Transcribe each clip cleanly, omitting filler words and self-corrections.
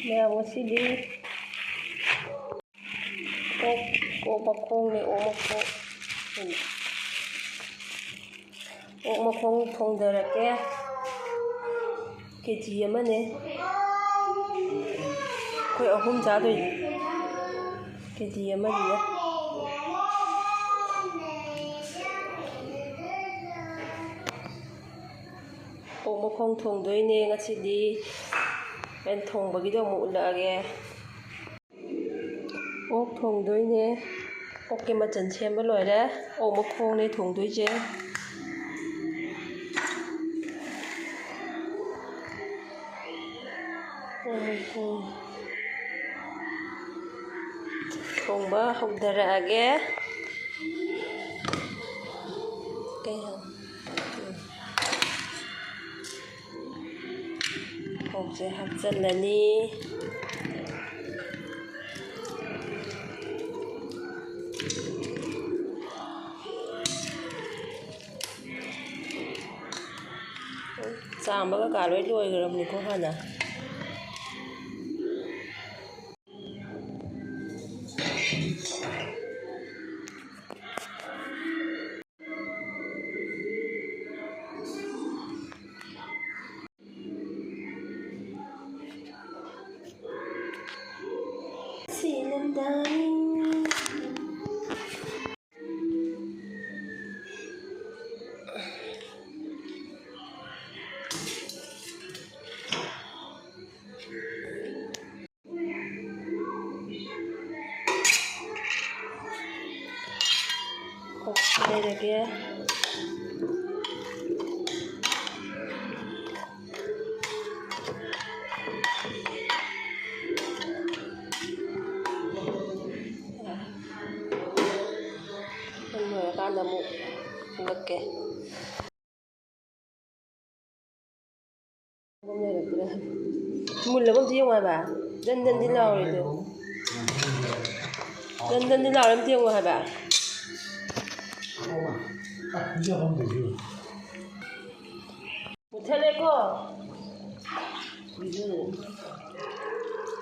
ꯃꯌꯥꯝ ꯉꯁꯤꯗꯤ ꯑꯣꯛ ꯃꯈꯣꯡꯅꯦ, ꯑꯣꯛ ꯃꯈꯣꯡ ꯊꯣꯡꯊꯔꯛꯀꯦ. KG ꯑꯃꯅꯦ. ꯑꯩꯈꯣꯏ 3 ꯆꯥꯗꯣꯏꯅꯦ. KG ꯑꯃꯅꯤꯅ. ꯑꯣꯛ ꯃꯈꯣꯡ ꯊꯣꯡꯗꯣꯏꯅꯦ ꯉꯁꯤꯗꯤ. ꯑꯩꯅ ꯊꯣꯡꯕꯒꯤꯗꯣ ꯑꯃꯨꯛ ꯎꯠꯂꯛꯑꯒꯦ. ꯑꯣꯛ ꯊꯣꯡꯗꯣꯏꯅꯦ. ꯑꯣꯛꯀꯤ ꯃꯆꯜ ꯁꯦꯝꯕ ꯂꯣꯏꯔꯦ. ꯑꯣꯛ ꯃꯈꯣꯡꯅꯦ ꯊꯣꯡꯗꯣꯏꯁꯦ. ꯑꯣꯛ ꯃꯈꯣꯡ ꯊꯣꯡꯕ ꯍꯧꯊꯔꯛꯑꯒꯦ. ꯑꯣꯛꯁꯦ ꯍꯥꯞꯆꯤꯜꯂꯅꯤ. ꯆꯥꯝꯕꯒ ꯂꯣꯏ ꯂꯣꯏꯈ꯭ꯔꯕꯅꯤꯀꯣ ꯍꯥꯟꯅ. ꯂꯩꯔꯒꯦ. ꯂꯣꯏꯔꯀꯥꯟꯗ ꯑꯃꯨꯛ ꯍꯨꯜꯂꯛꯀꯦ. ꯃꯨꯜꯂꯕ ꯑꯝꯇ ꯌꯦꯡꯉꯣ ꯍꯥꯏꯕ. ꯗꯟꯗꯟꯗꯤ ꯂꯥꯎꯔꯤꯗꯣ. ꯗꯟꯗꯟꯗꯤ ꯂꯥꯎꯔꯤ ꯑꯝꯇ ꯌꯦꯡꯉꯣ ꯍꯥꯏꯕ. ꯃꯨꯊꯠꯂꯦꯀꯣ.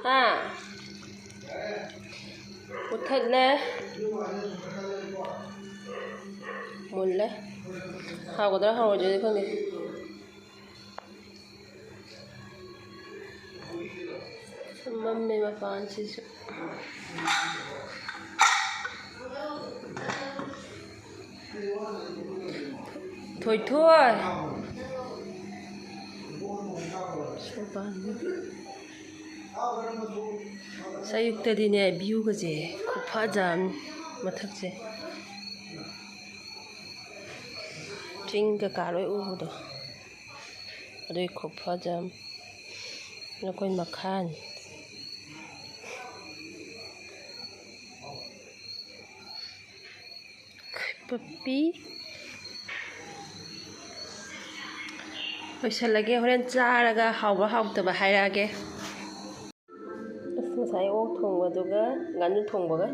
ꯍꯥ? ꯃꯨꯊꯠꯂꯦ. ꯃꯨꯜꯂꯦ. ꯍꯥꯎꯒꯗ꯭ꯔꯥ ꯍꯥꯎꯔꯣꯏꯗ꯭ꯔꯗꯤ ꯈꯪꯗꯦ. ꯃꯝꯃꯦ ꯃꯄꯥꯟꯁꯤꯁꯨ. ꯊꯣꯏꯊꯣꯏ. ꯑꯌꯨꯛꯇꯗꯤꯅꯦ ꯚ꯭ꯌꯨꯒꯁꯦ ꯈꯨꯐꯖꯝꯅꯤ. ꯃꯊꯛꯁꯦ ꯆꯤꯡ ꯀꯩꯀꯥ ꯂꯣꯏ ꯎꯕꯗꯣ ꯑꯗꯨꯒꯤ ꯈꯨꯐꯖꯝ. ꯑꯩꯈꯣꯏ ꯃꯈꯥꯅꯤ. ꯄꯞꯄꯤ. ꯂꯣꯏꯁꯜꯂꯒꯦ. ꯍꯣꯔꯦꯟ ꯆꯥꯔꯒ ꯍꯥꯎꯕ ꯍꯥꯎꯇꯕ ꯍꯥꯏꯔꯛꯑꯒꯦ. ꯉꯁꯥꯏ ꯑꯣꯛ ꯊꯣꯡꯕꯗꯨꯒ ꯉꯥꯅꯨ ꯊꯣꯡꯕꯒ.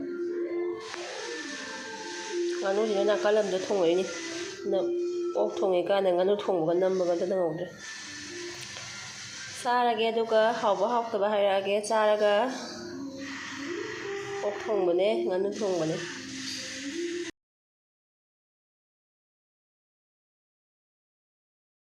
ꯉꯥꯅꯨꯁꯤꯅ ꯅꯥꯀꯜ ꯑꯃꯗ ꯊꯣꯡꯉꯛꯏꯅꯤ. ꯑꯣꯛ ꯊꯣꯡꯉꯤꯀꯥꯟꯗ ꯉꯥꯅꯨ ꯊꯣꯡꯕꯒ ꯅꯝꯕꯒ ꯑꯝꯇ ꯅꯪꯍꯧꯗ꯭ꯔꯦ. ꯆꯥꯔꯒꯦ ꯑꯗꯨꯒ ꯍꯥꯎꯕ ꯍꯥꯎꯇꯕ ꯍꯥꯏꯔꯛꯑꯒꯦ. ꯆꯥꯔꯒ ꯑꯣꯛ ꯊꯣꯡꯕꯅꯦ, ꯉꯥꯅꯨ ꯊꯣꯡꯕꯅꯦ.